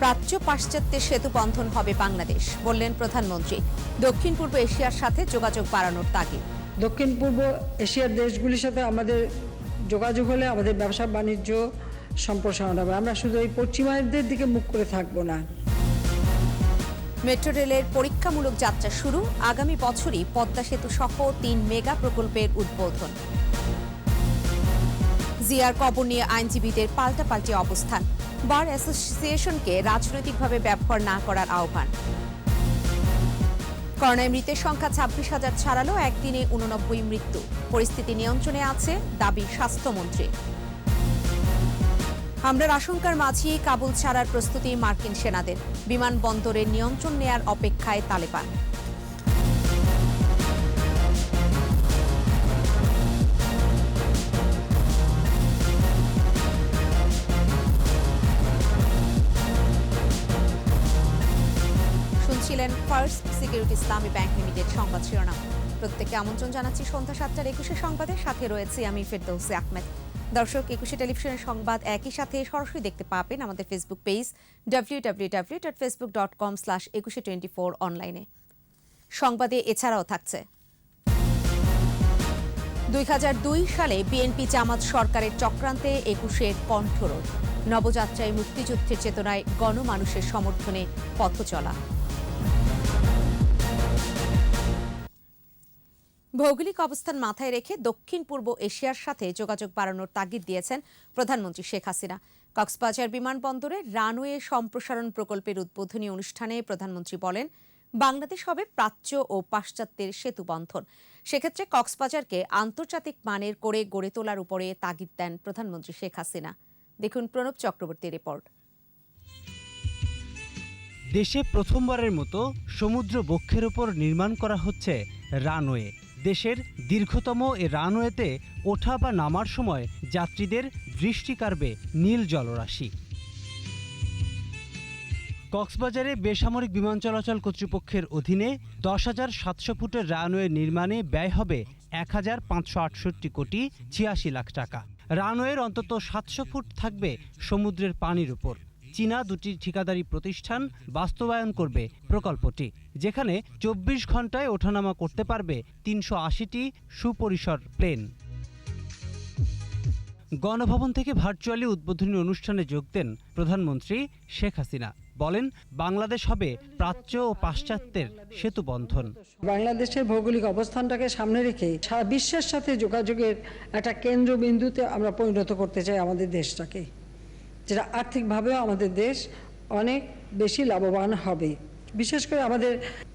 প্রাচ্য পাশ্চাত্যের সেতু বন্ধন হবে বাংলাদেশ, বললেন প্রধানমন্ত্রী। দক্ষিণ পূর্ব এশিয়ার সাথে যোগাযোগ বাড়ানোর তাগিদ। দক্ষিণ পূর্ব এশিয়ার দেশগুলির সাথে আমাদের যোগাযোগ হলে আমাদের ব্যবসা বাণিজ্য সম্প্রসারণ হবে। আমরা শুধু এই পশ্চিমাদের দিকে মুখ করে থাকবো না। মেট্রো রেলের পরীক্ষামূলক যাত্রা শুরু, আগামী বছরই পদ্মা সেতু সহ ৩ মেগা প্রকল্পের উদ্বোধন। জিয়ার কবর নিয়ে আইনজীবীদের পাল্টাপাল্টি অবস্থান, বার অ্যাসোসিয়েশনকে রাজনৈতিকভাবে ব্যবহার না করার আহ্বান। করোনায় মৃতের সংখ্যা ২৬,০০০ ছাড়ালো, একদিনে ৮৯ মৃত্যু। পরিস্থিতি নিয়ন্ত্রণে আছে, দাবি স্বাস্থ্যমন্ত্রী। হামলার আশঙ্কার মাঝেই কাবুল ছাড়ার প্রস্তুতি মার্কিন সেনাদের, বিমানবন্দরের নিয়ন্ত্রণ নেয়ার অপেক্ষায় তালেবান। শুনছিলেন ফার্স্ট সিকিউরিটি ইসলামী ব্যাংক লিমিটেড সংবাদ শিরোনাম। প্রত্যেককে আমন্ত্রণ জানাচ্ছি সন্ধ্যা ৭:২১ সংবাদে, সাথে রয়েছে আমি ফেরদৌসী আহমেদ। দর্শক, ২১ টেলিভিশনের সংবাদ একই সাথে সরাসরি দেখতে পাবেন আমাদের ফেসবুক পেজ www.facebook.com/2124 অনলাইনে। সংবাদে এছাড়াও থাকছে ২০০২ সালে বিএনপি জামাত সরকারের চক্রান্তে ২১-এর কণ্ঠরোধ, নবযাত্রায় মুক্তিযুদ্ধের চেতনায় গণমানুষের সমর্থনে পথ চলা। ভৌগোলিক অবস্থান মাথায় রেখে দক্ষিণ পূর্ব এশিয়ার সাথে যোগাযোগ বাড়ানোর তাগিদ দিয়েছেন প্রধানমন্ত্রী শেখ হাসিনা। কক্সবাজার বিমানবন্দরে রানওয়ে সম্প্রসারণ প্রকল্পের উদ্বোধনী অনুষ্ঠানে প্রধানমন্ত্রী বলেন, বাংলাদেশ হবে প্রাচ্য ও পাশ্চাত্যের সেতু বন্ধন। সেক্ষেত্রে কক্সবাজারকে আন্তর্জাতিক মানের করে গড়ে তোলার উপরে তাগিদ দেন প্রধানমন্ত্রী শেখ হাসিনা। দেখুন প্রণব চক্রবর্তীর রিপোর্ট। দেশে প্রথমবারের মতো সমুদ্র বক্ষের ওপর নির্মাণ করা হচ্ছে রানওয়ে। দেশের দীর্ঘতম এ রানওয়েতে ওঠা বা নামার সময় যাত্রীদের দৃষ্টি কাড়বে নীল জলরাশি। কক্সবাজারে বেসামরিক বিমান চলাচল কর্তৃপক্ষের অধীনে ১০,৭০০ ফুটের রানওয়ে নির্মাণে ব্যয় হবে ১,৫৬৮ কোটি ৮৬ লাখ টাকা। রানওয়ের অন্তত ৭০০ ফুট থাকবে সমুদ্রের পানির উপর। চীনা দুটি ঠিকাদারি প্রতিষ্ঠান বাস্তবায়ন করবে প্রকল্পটি, যেখানে ২৪ ঘন্টায় ওঠানামা করতে পারবে ৩৮০টি সুপরিসর প্লেন। গণভবন থেকে ভার্চুয়ালি উদ্বোধনী অনুষ্ঠানে যোগ দেন প্রধানমন্ত্রী শেখ হাসিনা। বলেন, বাংলাদেশ হবে প্রাচ্য ও পাশ্চাত্যের সেতু বন্ধন। বাংলাদেশের ভৌগোলিক অবস্থানটাকে সামনে রেখে সারা বিশ্বের সাথে যোগাযোগের একটা কেন্দ্রবিন্দুতে আমরা পরিণত করতে চাই আমাদের দেশটাকে, যেটা আর্থিকভাবেও আমাদের দেশ অনেক বেশি লাভবান হবে। বিশেষ করে আমাদের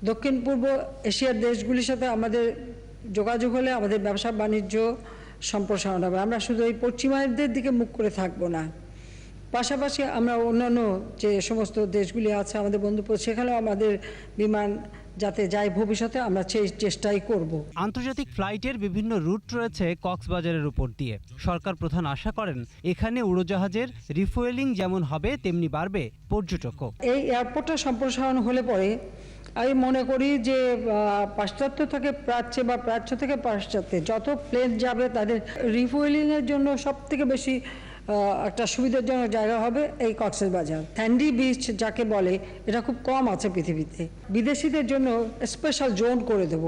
দক্ষিণ পূর্ব এশিয়ার দেশগুলির সাথে আমাদের যোগাযোগ হলে আমাদের ব্যবসা বাণিজ্য সম্প্রসারণ হবে। আমরা শুধু এই পশ্চিমাদের দিকে মুখ করে থাকবো না, পাশাপাশি আমরা অন্যান্য যে সমস্ত দেশগুলি আছে আমাদের বন্ধু, সেখানেও আমাদের বিমান যাতে যায় ভবিষ্যতে আমরা চেষ্টাই করব। আন্তর্জাতিক ফ্লাইটের বিভিন্ন রুট রয়েছে কক্সবাজারের উপর দিয়ে। সরকার প্রধান আশা করেন, এখানে উড়োজাহাজের রিফুয়েলিং যেমন হবে তেমনি বাড়বে পর্যটকও। এই এয়ারপোর্টটা সম্প্রসারণ হলে পরে আমি মনে করি যে পাশ্চাত্য থেকে প্রাচ্যে বা প্রাচ্য থেকে পাশ্চাত্যে যত প্লেন যাবে তাদের রিফুয়েলিংয়ের জন্য সব থেকে বেশি একটা সুবিধাজনক জায়গা হবে এই কক্সবাজার। স্যান্ডি বিচ যাকে বলে, এটা খুব কম আছে পৃথিবীতে। বিদেশিদের জন্য স্পেশাল জোন করে দেব,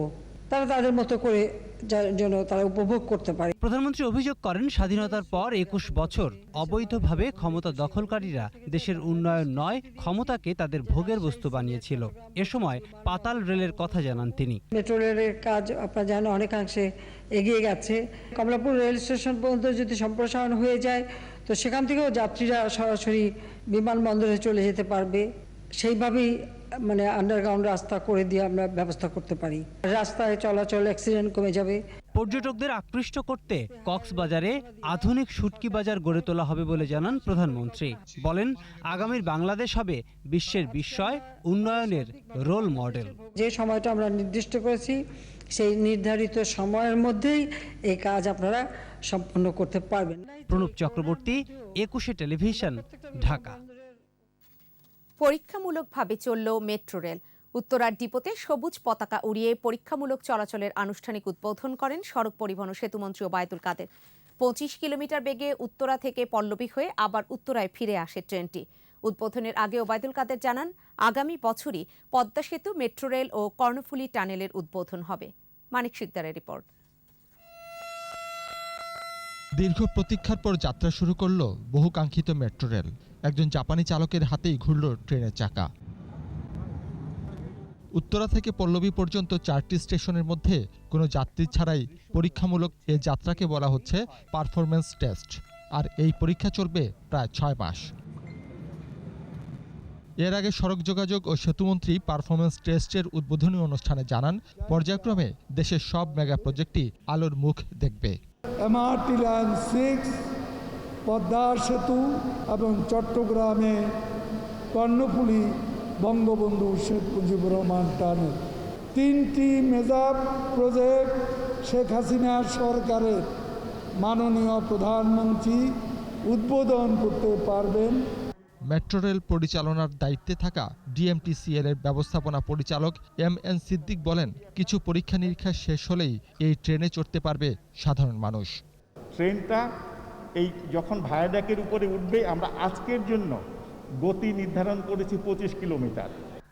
তারা তাদের মতো করে যেন তারা উপভোগ করতে পারে। প্রধানমন্ত্রী অভিযোগ করেন, স্বাধীনতার পর ২১ বছর অবৈধভাবে ক্ষমতা দখলকারীরা দেশের উন্নয়ন নয়, ক্ষমতাকে তাদের ভোগের বস্তু বানিয়েছিল। এ সময় পাতাল রেলের কথা জানান তিনি। মেট্রো রেলের কাজ আপনারা জানেন অনেকাংশে এগিয়ে গেছে। কমলাপুর রেল স্টেশন পর্যন্ত যদি সম্প্রসারণ হয়ে যায়, তো সেখান থেকেও যাত্রীরা সরাসরি বিমানবন্দরে চলে যেতে পারবে। সেইভাবেই আন্ডারগ্রাউন্ড রাস্তা করে দিয়ে আমরা ব্যবস্থা করতে পারি। রাস্তায় চলাচল, অ্যাক্সিডেন্ট কমে যাবে। পর্যটকদের আকৃষ্ট করতে কক্সবাজারে আধুনিক শুটকি বাজার গড়ে তোলা হবে বলে জানান প্রধানমন্ত্রী। বলেন, আগামীর বাংলাদেশ হবে বিশ্বের বিস্ময় উন্নয়নের রোল মডেল। যে সময়টা আমরা নির্দিষ্ট করেছি, সেই নির্ধারিত সময়ের মধ্যেই এই কাজ আপনারা সম্পন্ন করতে পারবেন। প্রণব চক্রবর্তী, ২১ টেলিভিশন, ঢাকা। পরীক্ষামূলকভাবে চলল মেট্রো রেল। উত্তরার ডিপোতে সবুজ পতাকা উড়িয়ে পরীক্ষামূলক চলাচলের আনুষ্ঠানিক উদ্বোধন করেন সড়ক পরিবহন ও সেতুমন্ত্রী ওবায়দুল কাদের। ২৫ কিলোমিটার বেগে উত্তরা থেকে পল্লবী হয়ে আবার উত্তরায় ফিরে আসে ট্রেনটি। উদ্বোধনের আগে ওবায়দুল কাদের জানান, আগামী বছরই পদ্মা সেতু, মেট্রো রেল ও কর্ণফুলী টানেলের উদ্বোধন হবে। মানিক শিকদারের রিপোর্ট। দীর্ঘ প্রতীক্ষার পর যাত্রা শুরু করল বহুকাঙ্ক্ষিত মেট্রো রেল। একজন জাপানি চালকের হাতেই ঘুরল ট্রেনের চাকা। উত্তরা থেকে পল্লবী পর্যন্ত 4টি স্টেশনের মধ্যে কোনো যাত্রী ছাড়াই পরীক্ষামূলক এ যাত্রাকে বলা হচ্ছে পারফরম্যান্স টেস্ট। আর এই পরীক্ষা চলবে প্রায় 6 মাস। এর আগে সড়ক যোগাযোগ ও সেতুমন্ত্রী পারফরম্যান্স টেস্টের উদ্বোধনী অনুষ্ঠানে জানান, পর্যায়ক্রমে দেশের সব মেগা প্রজেক্টই আলোর মুখ দেখবে। MRT লাইন 6, পদ্মা সেতু এবং চট্টগ্রামে কর্ণফুলী বঙ্গবন্ধু শেখ মুজিবুর রহমান টানেল, 3টি মেগা প্রজেক্ট শেখ হাসিনার সরকারের মাননীয় প্রধানমন্ত্রী উদ্বোধন করতে পারবেন। মেট্রো রেল পরিচালনার দায়িত্বে থাকা ডিএমটিসিএল এর ব্যবস্থাপনা পরিচালক MN সিদ্দিক বলেন, কিছু পরীক্ষা নিরীক্ষা শেষ হলেই এই ট্রেনে চড়তে পারবে সাধারণ মানুষ। ট্রেনটা এই যখন ভায়াডাকের উপরে উঠবে, আমরা আজকের জন্য গতি নির্ধারণ করেছি 25 কিলোমিটার।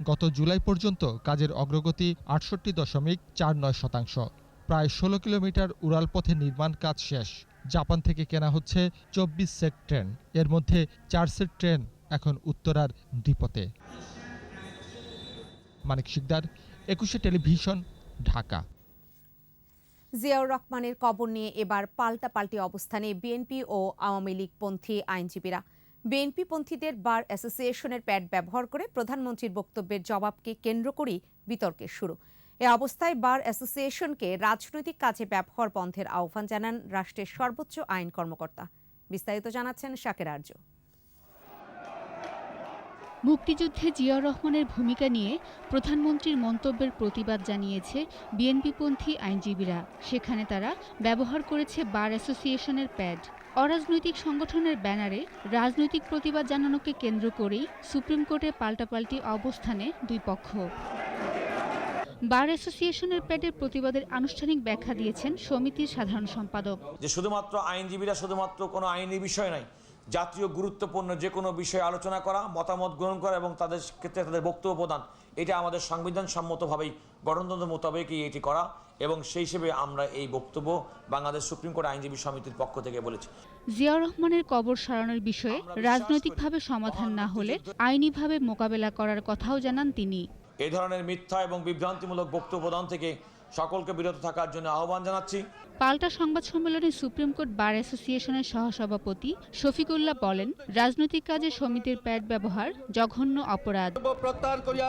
গত জুলাই পর্যন্ত কাজের অগ্রগতি 68.49%। প্রায় 16 কিলোমিটার উড়ালপথে নির্মাণ কাজ শেষ। জাপান থেকে কেনা হচ্ছে 24 সেট ট্রেন। এর মধ্যে 4 সেট ট্রেন এখন উত্তরার ডিপোতে। মানিক শিকদার, 21 টেলিভিশন, ঢাকা। জিয়াউর রহমানের কবর নিয়ে এবার পাল্টাপাল্টি অবস্থানে বিএনপি ও আওয়ামী লীগপন্থী আইনজীবীরা। বিএনপিপন্থীদের বার অ্যাসোসিয়েশনের প্যাড ব্যবহার করে প্রধানমন্ত্রীর বক্তব্যের জবাবকে কেন্দ্র করেই বিতর্কের শুরু। এ অবস্থায় বার অ্যাসোসিয়েশনকে রাজনৈতিক কাজে ব্যবহার বন্ধের আহ্বান জানান রাষ্ট্রের সর্বোচ্চ আইন কর্মকর্তা। বিস্তারিত জানাচ্ছেন শাকের আরজু। মুক্তিযুদ্ধে জিয়াউর রহমানের ভূমিকা নিয়ে প্রধানমন্ত্রীর মন্তব্যের প্রতিবাদ জানিয়েছে বিএনপিপন্থী আইনজীবীরা। সেখানে তারা ব্যবহার করেছে বার অ্যাসোসিয়েশনের প্যাড। অরাজনৈতিক সংগঠনের ব্যানারে রাজনৈতিক প্রতিবাদ জানানোকে কেন্দ্র করেই সুপ্রিম কোর্টে পাল্টাপাল্টি অবস্থানে দুই পক্ষ। বার অ্যাসোসিয়েশনের প্যাডের প্রতিবাদের আনুষ্ঠানিক ব্যাখ্যা দিয়েছেন সমিতির সাধারণ সম্পাদক। যে শুধুমাত্র আইনজীবীরা শুধুমাত্র কোনো আইনি বিষয় নয়, জাতীয় গুরুত্বপূর্ণ যে কোনো বিষয়ে আলোচনা করা, মতামত গ্রহণ করা এবং তাদের ক্ষেত্রে তাদের বক্তব্য প্রদান, এটা আমাদের সংবিধান সম্মতভাবেই গণতন্ত্র মোতাবেকই এটি করা, এবং সেই হিসেবে আমরা এই বক্তব্য বাংলাদেশ সুপ্রিম কোর্ট আইনজীবী সমিতির পক্ষ থেকে বলেছি। জিয়াউর রহমানের কবর সরানোর বিষয়ে রাজনৈতিকভাবে সমাধান না হলে আইনিভাবে মোকাবেলা করার কথাও জানান তিনি। এই ধরনের মিথ্যা এবং বিভ্রান্তিমূলক বক্তব্য প্রদান থেকে সকলকে বিরত থাকার জন্য আহ্বান জানাচ্ছি। পাল্টা সংবাদ সম্মেলনে সুপ্রিম কোর্ট বার অ্যাসোসিয়েশনের সহসভাপতি শফিকুল্লাহ বলেন, রাজনৈতিক কাজে সমিতির প্যাড ব্যবহার জঘন্য অপরাধ। প্রত্যাহার করিয়া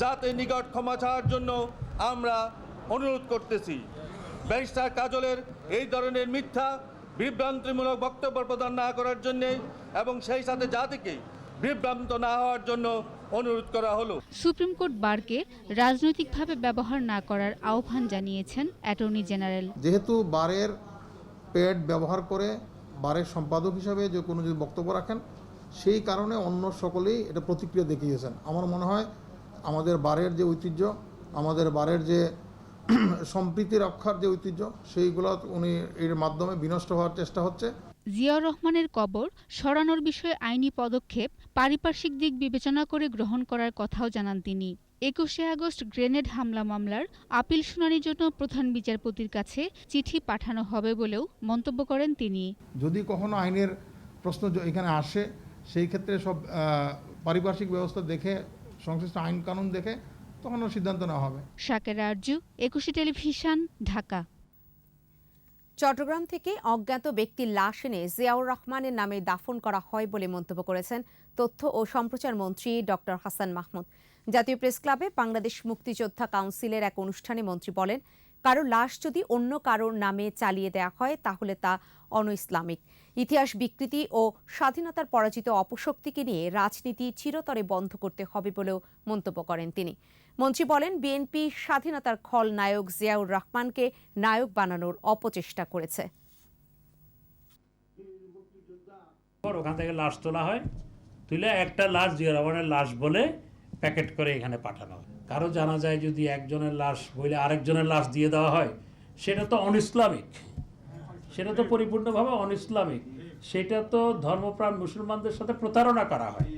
জাতির নিকট ক্ষমা চাওয়ার জন্য আমরা অনুরোধ করতেছি। ব্যারিস্টার কাজলের এই ধরনের মিথ্যা বিভ্রান্তিমূলক বক্তব্য প্রদান না করার জন্য এবং সেই সাথে জাতিকে বিভ্রান্ত না হওয়ার জন্য অনুরোধ করা হলো। সুপ্রিম কোর্ট বারকে রাজনৈতিকভাবে ব্যবহার না করার আহ্বান জানিয়েছেন অ্যাটর্নি জেনারেল। যেহেতু বারের প্যাড ব্যবহার করে বারের সম্পাদক হিসাবে যে কোনো যদি বক্তব্য রাখেন, সেই কারণে অন্য সকলেই এটা প্রতিক্রিয়া দেখিয়েছেন। আমার মনে হয় আমাদের বারের যে ঐতিহ্য, আমাদের বারের যে সম্প্রীতি রক্ষার যে ঐতিহ্য, সেইগুলো উনি এর মাধ্যমে বিনষ্ট হওয়ার চেষ্টা হচ্ছে। জিয়াউর রহমানের কবর সরানোর বিষয়ে আইনি পদক্ষেপ পারিপার্শ্বিক দিক বিবেচনা করে গ্রহণ করার কথাও জানান তিনি। 21 আগস্ট গ্রেনেড হামলা মামলার আপিল শুনানির জন্য প্রধান বিচারপতির কাছে চিঠি পাঠানো হবে বলেও মন্তব্য করেন তিনি। যদি কখনো আইনের প্রশ্ন এখানে আসে, সেই ক্ষেত্রে সব পারিপার্শ্বিক ব্যবস্থা দেখে, সংশ্লিষ্ট আইন কানুন দেখে তখন সিদ্ধান্ত নেওয়া হবে। শাকের আরজু, 21 টেলিভিশন, ঢাকা। চট্টগ্রাম থেকে অজ্ঞাত ব্যক্তির লাশ এনে জিয়াউর রহমানের নামে দাফন করা হয় বলে মন্তব্য করেছেন তথ্য ও সম্প্রচার মন্ত্রী ডক্টর হাসান মাহমুদ। জাতীয় প্রেস ক্লাবে বাংলাদেশ মুক্তিযোদ্ধা কাউন্সিলের এক অনুষ্ঠানে মন্ত্রী বলেন, কারো লাশ যদি অন্য কারোর নামে চালিয়ে দেওয়া হয় তাহলে তা অনইসলামিক। ইতিহাস বিকৃতি ও স্বাধীনতার পরাজিত অপশক্তিকে নিয়ে রাজনীতি চিরতরে বন্ধ করতে হবে বলেও মন্তব্য করেন তিনি। মন্ত্রী বলেন, বিএনপি স্বাধীনতার খলনায়ক জিয়াউর রহমানকে নায়ক বানানোর অপচেষ্টা করেছে। ওখান থেকে লাশ তোলা হয়, তুলে একটা লাশ জিয়াউর রহমানের লাশ বলে প্যাকেট করে এখানে পাঠানো হয়। কারো জানা যায় যদি একজনের লাশ বলে আরেকজনের লাশ দিয়ে দেওয়া হয়, সেটা তো অনইসলামিক, সেটা তো পরিপূর্ণভাবে অনইসলামিক, সেটা তো ধর্মপ্রাণ মুসলমানদের সাথে প্রতারণা করা হয়।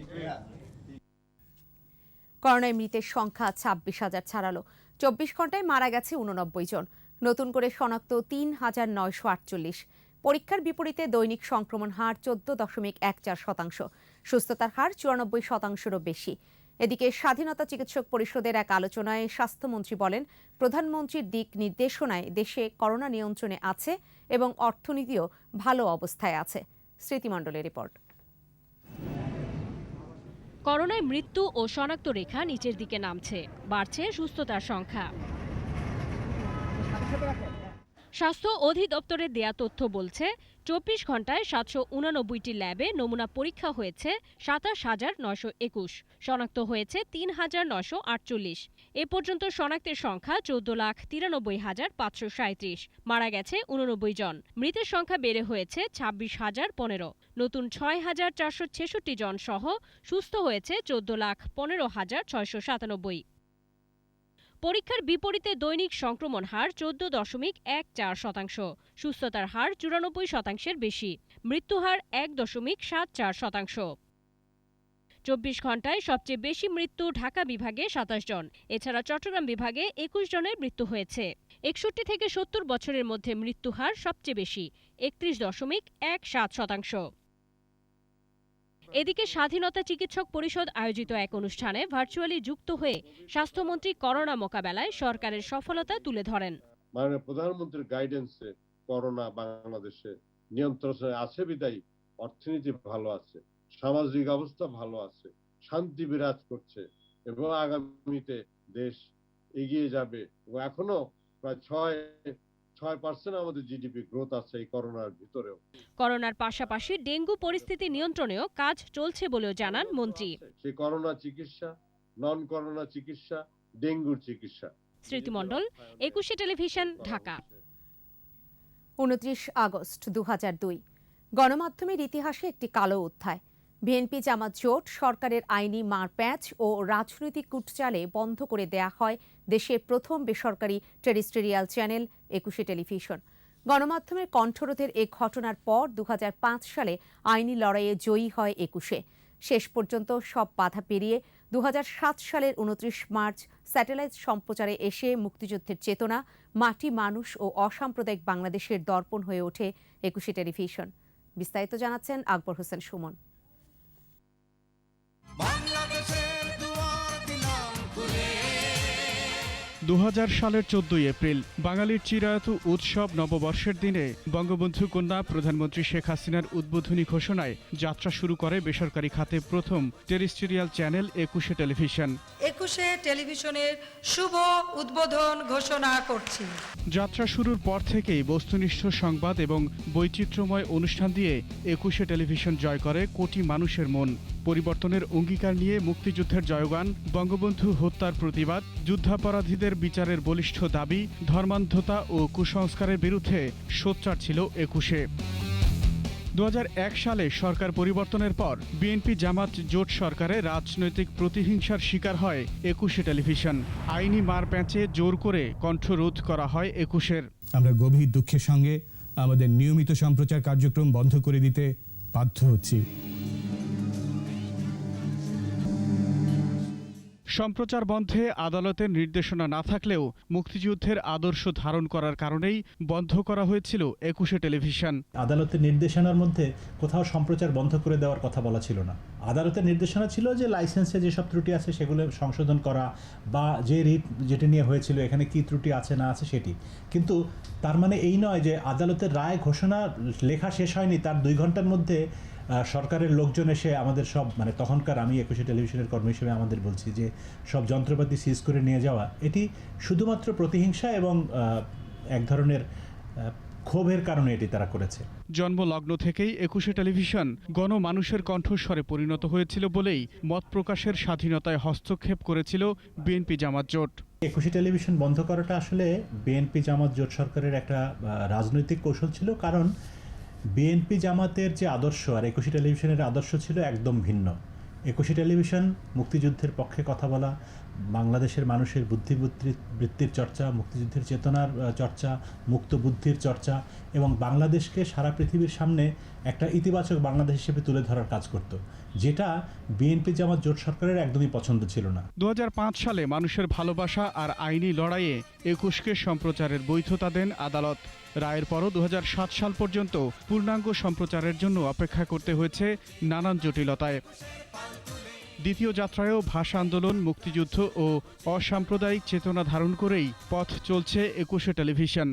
করোনায় মৃতের সংখ্যা 26,000 ছাড়ালো। 24 ঘন্টায় মারা গেছে 89 জন। নতুন করে শনাক্ত 3,948। পরীক্ষার বিপরীতে দৈনিক সংক্রমণ হার 14.14%। সুস্থতার হার 94%-রও বেশি। এদিকে স্বাধীনতা চিকিৎসক পরিষদের এক আলোচনায় স্বাস্থ্যমন্ত্রী বলেন, প্রধানমন্ত্রীর দিক নির্দেশনায় দেশে করোনা নিয়ন্ত্রণে আছে এবং অর্থনীতিও ভালো অবস্থায় আছে। স্মৃতিমণ্ডলের রিপোর্ট। করোনায় মৃত্যু ও শনাক্ত রেখা নিচের দিকে নামছে, বাড়ছে সুস্থতার সংখ্যা। স্বাস্থ্য অধিদপ্তরের দেয়া তথ্য বলছে, 24 ঘন্টায় 789টি ল্যাবে নমুনা পরীক্ষা হয়েছে 27,921, শনাক্ত হয়েছে 3,948। এ পর্যন্ত শনাক্তের সংখ্যা 14,93,537। মারা গেছে 89 জন। মৃতের সংখ্যা বেড়ে হয়েছে 26,015। নতুন 6,466 জন সহ সুস্থ হয়েছে 14,15,697। পরীক্ষার বিপরীতে দৈনিক সংক্রমণ হার 14.14%। সুস্থতার হার 94%-এর বেশি। মৃত্যুহার 1.74%। 24 ঘন্টায় সবচেয়ে বেশি মৃত্যু ঢাকা বিভাগে 27 জন। এছাড়া চট্টগ্রাম বিভাগে 21 জনের মৃত্যু হয়েছে। 61 থেকে 70 বছরের মধ্যে মৃত্যুহার সবচেয়ে বেশি, 31.17%। এদিকে স্বাধীনতা চিকিৎসক পরিষদ আয়োজিত এক অনুষ্ঠানে ভার্চুয়ালি যুক্ত হয়ে স্বাস্থ্যমন্ত্রী করোনা মোকাবেলায় সরকারের সফলতা তুলে ধরেন। মাননীয় প্রধানমন্ত্রীর গাইডেন্সে করোনা বাংলাদেশে নিয়ন্ত্রণে আছে বিদায়ী অর্থনীতি ভালো আছে, সামাজিক অবস্থা ভালো আছে, শান্তি বিরাজ করছে এবং আগামীতে দেশ এগিয়ে যাবে। এবং এখনো প্রায় 6% আমাদের জিডিপি গ্রোথ আছে এই করোনার ভিতরেও। করোনার পাশাপাশি ডেঙ্গু পরিস্থিতি নিয়ন্ত্রণেও কাজ চলছে বলেও জানান মন্ত্রী। সেই করোনা চিকিৎসা, নন করোনা চিকিৎসা, ডেঙ্গুর চিকিৎসা। স্মৃতিমণ্ডল, 21 টেলিভিশন, ঢাকা। 29 আগস্ট 2002 গণমাধ্যমের ইতিহাসে একটি কালো অধ্যায়। বিএনপি জামাত জোট সরকারের আইনি মারপ্যাঁচ ও রাজনৈতিক কূটচালে বন্ধ করে দেয়া হয় দেশের প্রথম বেসরকারি টেরিস্টেরিয়াল চ্যানেল 21 টেলিভিশন। গণমাধ্যমের কণ্ঠরোধের এ ঘটনার পর 2005 সালে আইনি লড়াইয়ে জয়ী হয় 21। শেষ পর্যন্ত সব বাধা পেরিয়ে 2007 সালের 29 মার্চ স্যাটেলাইট সম্প্রচারে এসে মুক্তিযুদ্ধের চেতনা, মাটি, মানুষ ও অসাম্প্রদায়িক বাংলাদেশের দর্পণ হয়ে ওঠে 21 টেলিভিশন। বিস্তারিত জানাচ্ছেন আকবর হোসেন সুমন। 2000 সালের 14 এপ্রিল বাঙালির চিরায়ত উৎসব নববর্ষের দিনে বঙ্গবন্ধু কন্যা প্রধানমন্ত্রী শেখ হাসিনার উদ্বোধনী ঘোষণায় যাত্রা শুরু করে বেসরকারি খাতে প্রথম টেরিস্টেরিয়াল চ্যানেল 21 টেলিভিশন। 21 টেলিভিশনের শুভ উদ্বোধন ঘোষণা করছি। যাত্রা শুরুর পর থেকেই বস্তুনিষ্ঠ সংবাদ এবং বৈচিত্র্যময় অনুষ্ঠান দিয়ে 21 টেলিভিশন জয় করে কোটি মানুষের মন। পরিবর্তনের অঙ্গীকার নিয়ে মুক্তিযুদ্ধের জয়গান, বঙ্গবন্ধু হত্যার প্রতিবাদ, যুদ্ধাপরাধীদের বিচারের বলিষ্ঠ দাবি, ধর্মান্ধতা ও কুসংস্কারের বিরুদ্ধে সোচ্চার ছিল 21। 2001 সালে সরকার পরিবর্তনের পর বিএনপি জামাত জোট সরকারে রাজনৈতিক প্রতিহিংসার শিকার হয় 21 টেলিভিশন। আইনি মারপ্যাঁচে জোর করে কণ্ঠরোধ করা হয় 21-এর। আমরা গভীর দুঃখের সঙ্গে আমাদের নিয়মিত সম্প্রচার কার্যক্রম বন্ধ করে দিতে বাধ্য হচ্ছি। সম্প্রচার বন্ধে আদালতের নির্দেশনা না থাকলেও মুক্তিযুদ্ধের আদর্শ ধারণ করার কারণেই বন্ধ করা হয়েছিল 21 টেলিভিশন। আদালতের নির্দেশনার মধ্যে কোথাও সম্প্রচার বন্ধ করে দেওয়ার কথা বলা ছিল না। আদালতের নির্দেশনা ছিল যে লাইসেন্সে যেসব ত্রুটি আছে সেগুলো সংশোধন করা, বা যে রিট যেটি নিয়ে হয়েছিল এখানে কি ত্রুটি আছে না আছে সেটি। কিন্তু তার মানে এই নয় যে আদালতের রায় ঘোষণা লেখা শেষ হয়নি, তার 2 ঘন্টার মধ্যে সরকারের লোকজন এসে আমাদের সব, মানে তখনকার আমি 21 টেলিভিশনের কর্মী হিসেবে আমাদের বলছি যে সব যন্ত্রপাতি সিজ করে নিয়ে যাওয়া, এটি শুধুমাত্র প্রতিহিংসা এবং এক ধরনের ক্ষোভের কারণে এটি তারা করেছে। জন্মলগ্ন থেকেই 21 টেলিভিশন গণমানুষের কণ্ঠস্বরে পরিণত হয়েছিল বলেই মত প্রকাশের স্বাধীনতায় হস্তক্ষেপ করেছিল বিএনপি জামাত জোট। 21 টেলিভিশন বন্ধ করাটা আসলে বিএনপি জামাত জোট সরকারের একটা রাজনৈতিক কৌশল ছিল, কারণ বিএনপি জামাতের যে আদর্শ আর 21 টেলিভিশনের আদর্শ ছিল একদম ভিন্ন। একুশে টেলিভিশন মুক্তিযুদ্ধের পক্ষে কথা বলা, বাংলাদেশের মানুষের বুদ্ধিবৃত্তির চর্চা, মুক্তিযুদ্ধের চেতনার চর্চা, মুক্ত বুদ্ধির চর্চা এবং বাংলাদেশকে সারা পৃথিবীর সামনে একটা ইতিবাচক বাংলাদেশ হিসেবে তুলে ধরার কাজ করত, যেটা বিএনপি জামাত জোট সরকারের একদমই পছন্দ ছিল না। 2005 সালে মানুষের ভালোবাসা আর আইনি লড়াইয়ে 21কে সম্প্রচারের বৈধতা দেন আদালত। রায়ের পরও 2007 সাল পর্যন্ত পূর্ণাঙ্গ সম্প্রচারের জন্য অপেক্ষা করতে হয়েছে নানান জটিলতায়। দ্বিতীয় যাত্রায়ও ভাষা আন্দোলন, মুক্তিযুদ্ধ ও অসাম্প্রদায়িক চেতনা ধারণ করেই পথ চলছে 21শে টেলিভিশন।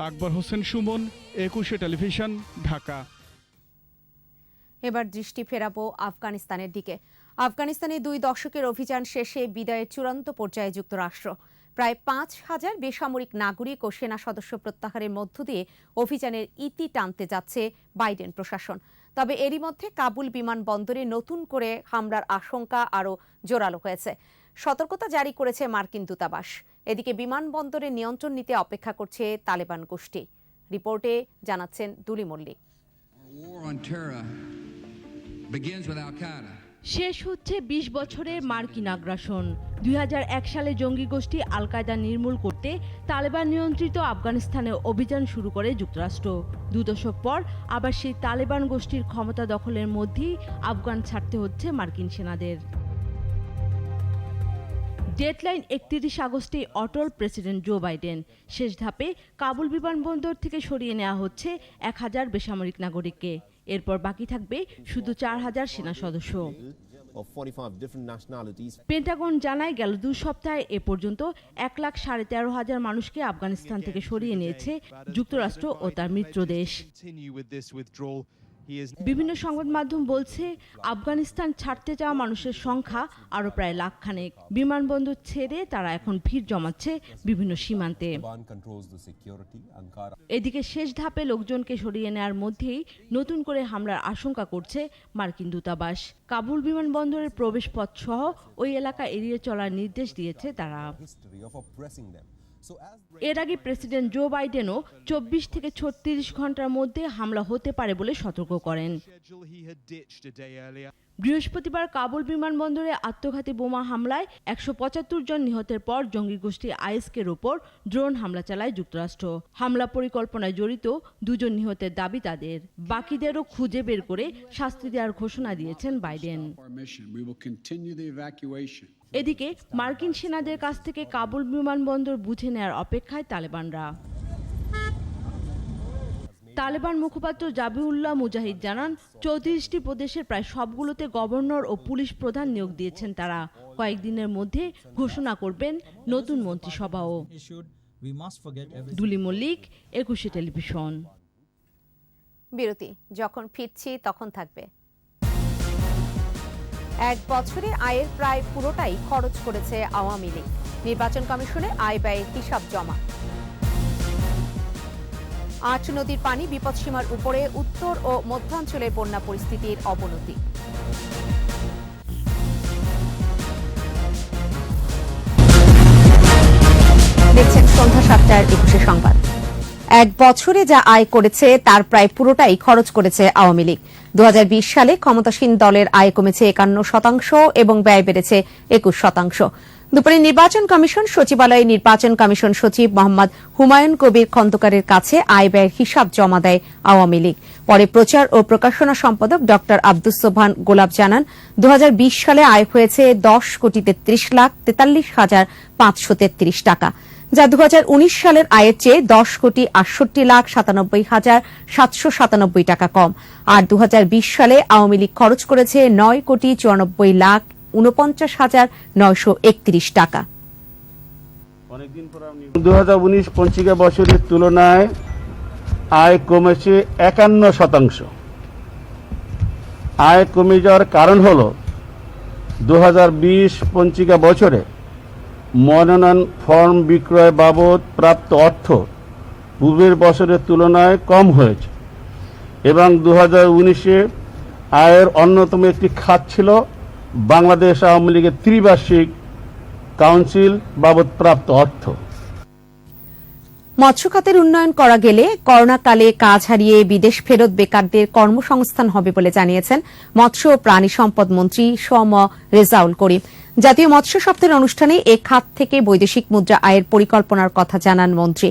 আকবর হোসেন সুমন, 21শে টেলিভিশন, ঢাকা। এবার দৃষ্টি ফেরাবো আফগানিস্তানের দিকে। আফগানিস্তানে 2 দশকের অভিযান শেষে বিদায়ের চূড়ান্ত পর্যায়ে যুক্তরাষ্ট্র। প্রায় 5,000 বেসামরিক নাগরিক ও সেনা সদস্য প্রত্যাহারের মধ্য দিয়ে অভিযানের ইতি টানতে যাচ্ছে বাইডেন প্রশাসন। তবে এরই মধ্যে কাবুল বিমানবন্দরে নতুন করে হামলার আশঙ্কা আরও জোরালো হয়েছে। সতর্কতা জারি করেছে মার্কিন দূতাবাস। এদিকে বিমানবন্দরে নিয়ন্ত্রণ নিতে অপেক্ষা করছে তালেবান গোষ্ঠী। রিপোর্টে জানাচ্ছেন দুলি মল্লিক। শেষ হচ্ছে 20 বছরের মার্কিন আগ্রাসন। 2001 সালে জঙ্গি গোষ্ঠী আল কায়দা নির্মূল করতে তালেবান নিয়ন্ত্রিত আফগানিস্তানে অভিযান শুরু করে যুক্তরাষ্ট্র। 2 দশক পর আবার সেই তালেবান গোষ্ঠীর ক্ষমতা দখলের মধ্যেই আফগান ছাড়তে হচ্ছে মার্কিন সেনাদের। ডেডলাইন 31 আগস্টে অটল প্রেসিডেন্ট জো বাইডেন। শেষ ধাপে কাবুল বিমানবন্দর থেকে সরিয়ে নেওয়া হচ্ছে 1000 বেসামরিক নাগরিককে। এরপর বাকি থাকবে শুধু 4000 সেনা সদস্য। পেন্টাগন জানায় গেল 2 সপ্তাহে এ পর্যন্ত 1,13,500 মানুষকে আফগানিস্তান থেকে সরিয়ে নিয়েছে যুক্তরাষ্ট্র ও তার মিত্র দেশ। বিভিন্ন সংবাদ মাধ্যম বলছে আফগানিস্তান ছাড়তে যাওয়া মানুষের সংখ্যা আরও প্রায় লাখখানেক। বিমানবন্দর ছেড়ে তারা এখন ভিড় জমাচ্ছে বিভিন্ন সীমান্তে। এদিকে শেষ ধাপে লোকজনকে সরিয়ে নেওয়ার মধ্যেই নতুন করে হামলার আশঙ্কা করছে মার্কিন দূতাবাস। কাবুল বিমানবন্দরের প্রবেশপথ সহ ওই এলাকা এড়িয়ে চলার নির্দেশ দিয়েছে তারা। এর আগে প্রেসিডেন্ট জো বাইডেনও 24 থেকে 36 ঘন্টার মধ্যে হামলা হতে পারে বলে সতর্ক করেন। বৃহস্পতিবার কাবুল বিমানবন্দরে আত্মঘাতী বোমা হামলায় 175 জন নিহতের পর জঙ্গি গোষ্ঠী আইএসকের ওপর ড্রোন হামলা চালায় যুক্তরাষ্ট্র। হামলা পরিকল্পনায় জড়িত 2 জন নিহতের দাবি তাদের। বাকিদেরও খুঁজে বের করে শাস্তি দেওয়ার ঘোষণা দিয়েছেন বাইডেন। এদিকে মার্কিন সেনাদের কাছ থেকে কাবুল বিমানবন্দর বুঝে নেওয়ার অপেক্ষায় তালেবানরা। তালেবান মুখপাত্র জাবিউল্লাহ মুজাহিদ জানান 34টি প্রদেশের প্রায় সবগুলোতে গভর্নর ও পুলিশ প্রধান নিয়োগ দিয়েছেন তারা। কয়েকদিনের মধ্যে ঘোষণা করবেন নতুন মন্ত্রিসভাও। দুলি মল্লিক, 21শে টেলিভিশন। বিরতি, যখন ফিরছি তখন থাকবে। 1 বছরে আয়ের প্রায় পুরোটাই খরচ করেছে আওয়ামী লীগ। নির্বাচন কমিশনে আয় ব্যয়ের হিসাব জমা। 8 নদীর পানি বিপদসীমার উপরে, উত্তর ও মধ্যাঞ্চলের বন্যা পরিস্থিতির অবনতি। দেখছেন সন্ধ্যা 7টার 21 সংবাদ। 1 বছরে যা আয় করেছে তার প্রায় পুরোটাই খরচ করেছে আওয়ামী লীগ। 2020 সালে ক্ষমতাসীন দলের আয় কমেছে 51% এবং ব্যয় বেড়েছে 21%। দুপুরে নির্বাচন কমিশন সচিবালয়ে নির্বাচন কমিশন সচিব মোহাম্মদ হুমায়ুন কবির খন্দকারের কাছে আয় ব্যয়ের হিসাব জমা দেয় আওয়ামী লীগ। পরে প্রচার ও প্রকাশনা সম্পাদক ড আব্দুস সোবহান গোলাপ জানান 2020 সালে আয় হয়েছে 10,43,43,533 টাকা, যা 2019 সালের আয়ের চেয়ে 10,68,97,797 টাকা কম। আর 2020 সালে আওয়ামী লীগ খরচ করেছে 9,94,49,931 টাকা। 2019 পঞ্জিকা বছরের তুলনায় আয় কমেছে 51%। আয় কমে যাওয়ার কারণ হল 2020 পঞ্জিকা বছরে মনোনয়ন ফর্ম বিক্রয় বাবদ প্রাপ্ত অর্থ পূর্বের বছরের তুলনায় কম হয়েছে এবং 2019-এ আয়ের অন্যতম একটি খাত ছিল বাংলাদেশ আওয়ামী লীগের ত্রিবার্ষিক কাউন্সিল বাবদ প্রাপ্ত অর্থ। মৎস্য খাতের উন্নয়ন করা গেলে করোনাকালে কাজ হারিয়ে বিদেশ ফেরত বেকারদের কর্মসংস্থান হবে বলে জানিয়েছেন মৎস্য ও প্রাণী সম্পদ মন্ত্রী শ.ম. রেজাউল করিম। জাতীয় মৎস্য সপ্তাহের অনুষ্ঠানে এ খাত থেকে বৈদেশিক মুদ্রা আয়ের পরিকল্পনার কথা জানান মন্ত্রী।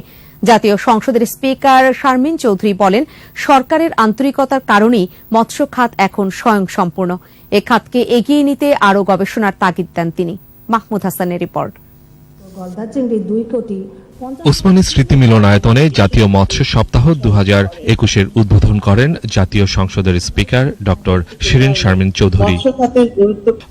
জাতীয় সংসদের স্পিকার শারমিন চৌধুরী বলেন, সরকারের আন্তরিকতার কারণেই মৎস্য খাত এখন স্বয়ংসম্পূর্ণ। এ খাতকে এগিয়ে নিতে আরও গবেষণার তাগিদ দেন তিনি। মাহমুদ হাসানের রিপোর্ট। ওসমানী স্মৃতি মিলনায়তনে জাতীয় মৎস্য সপ্তাহ 2021-এর উদ্বোধন করেন জাতীয় সংসদের স্পিকার ডক্টর শিরিন শারমিন চৌধুরী।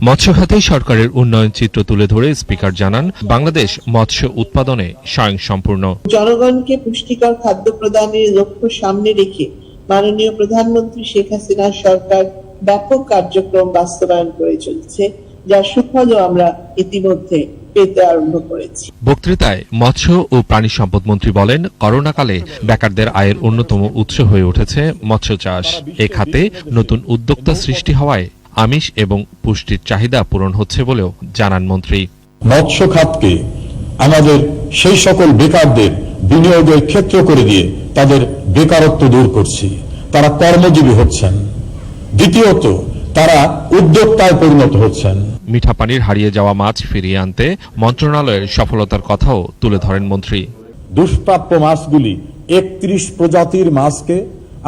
মৎস্য খাতে সরকারের উন্নয়ন চিত্র তুলে ধরে স্পিকার জানান, বাংলাদেশ মৎস্য উৎপাদনে স্বয়ংসম্পূর্ণ। জনগণকে পুষ্টিকর খাদ্য প্রদানের লক্ষ্য সামনে রেখে মাননীয় প্রধানমন্ত্রী শেখ হাসিনার সরকার ব্যাপক কার্যক্রম বাস্তবায়ন করে চলছে, যার সুফলও আমরা ইতিমধ্যে পেতে আরম্ভ করেছি। বক্তৃতায় মৎস্য ও প্রাণী সম্পদ মন্ত্রী বলেন, করোনাকালে বেকারদের আয়ের অন্যতম উৎস হয়ে উঠেছে মৎস্য চাষ। এ খাতে নতুন উদ্যোক্তা সৃষ্টি হওয়ায় আমিষ এবং পুষ্টির চাহিদা পূরণ হচ্ছে বলেও জানান মন্ত্রী। মৎস্য খাতকে আমাদের সেই সকল বেকারদের বিনিয়োগের ক্ষেত্র করে দিয়ে তাদের বেকারত্ব দূর করছি, তারা কর্মজীবী হচ্ছেন। দ্বিতীয়ত, তারা উদ্যোক্তায় পরিণত হচ্ছেন। মিঠা পানির হারিয়ে যাওয়া মাছ ফিরিয়ে আনতে মন্ত্রণালয়ের সফলতার কথাও তুলে ধরেন মন্ত্রী। দুষ্প্রাপ্য মাছগুলি 31 প্রজাতির মাছকে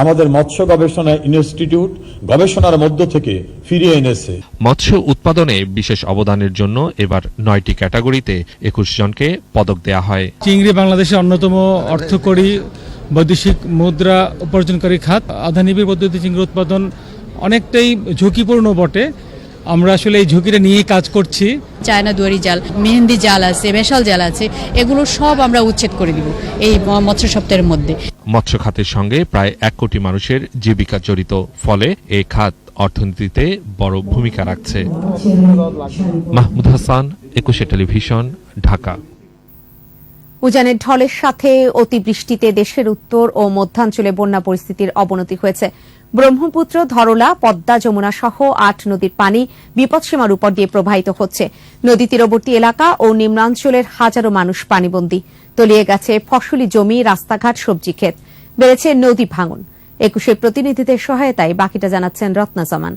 আমাদের মৎস্য গবেষণা ইনস্টিটিউট গবেষণার মধ্য থেকে ফিরিয়ে এনেছে। মৎস্য উৎপাদনে বিশেষ অবদানের জন্য এবার 9টি ক্যাটাগরিতে 21 জনকে পদক দেয়া হয়। চিংড়ি বাংলাদেশের অন্যতম অর্থকরী বৈদেশিক মুদ্রা উপার্জনকারী খাত। আধানিবিড় পদ্ধতি চিংড়ি উৎপাদন অনেকটাই ঝুঁকিপূর্ণ বটে। আমরা আসলে এই ঝুঁকিটা নিয়ে কাজ করছি। চায়না দুয়ারি জাল, মেহেন্দি জাল আছে, মেশাল জাল আছে, এগুলো সব আমরা উচ্ছেদ করে দিব এই মৎস্য সপ্তাহের মধ্যে। মৎস্য খাতের সঙ্গে প্রায় 1 কোটি মানুষের জীবিকা জড়িত, ফলে এই খাত অর্থনীতিতে বড় ভূমিকা রাখছে। মাহমুদ হাসান, 21 টেলিভিশন, ঢাকা। উজানের ঢলের সাথে অতিবৃষ্টিতে দেশের উত্তর ও মধ্যাঞ্চলে বন্যা পরিস্থিতির অবনতি হয়েছে। ব্রহ্মপুত্র, ধরলা, পদ্মা, যমুনা সহ 8 নদীর পানি বিপদসীমার উপর দিয়ে প্রবাহিত হচ্ছে। নদী তীরবর্তী এলাকা ও নিম্নাঞ্চলের হাজারো মানুষ পানিবন্দী। তলিয়ে গেছে ফসলি জমি, রাস্তাঘাট, সবজি ক্ষেত। বেড়েছে নদী ভাঙন। 21 প্রতিনিধিদের সহায়তায় বাকিটা জানাচ্ছেন রত্না জামান।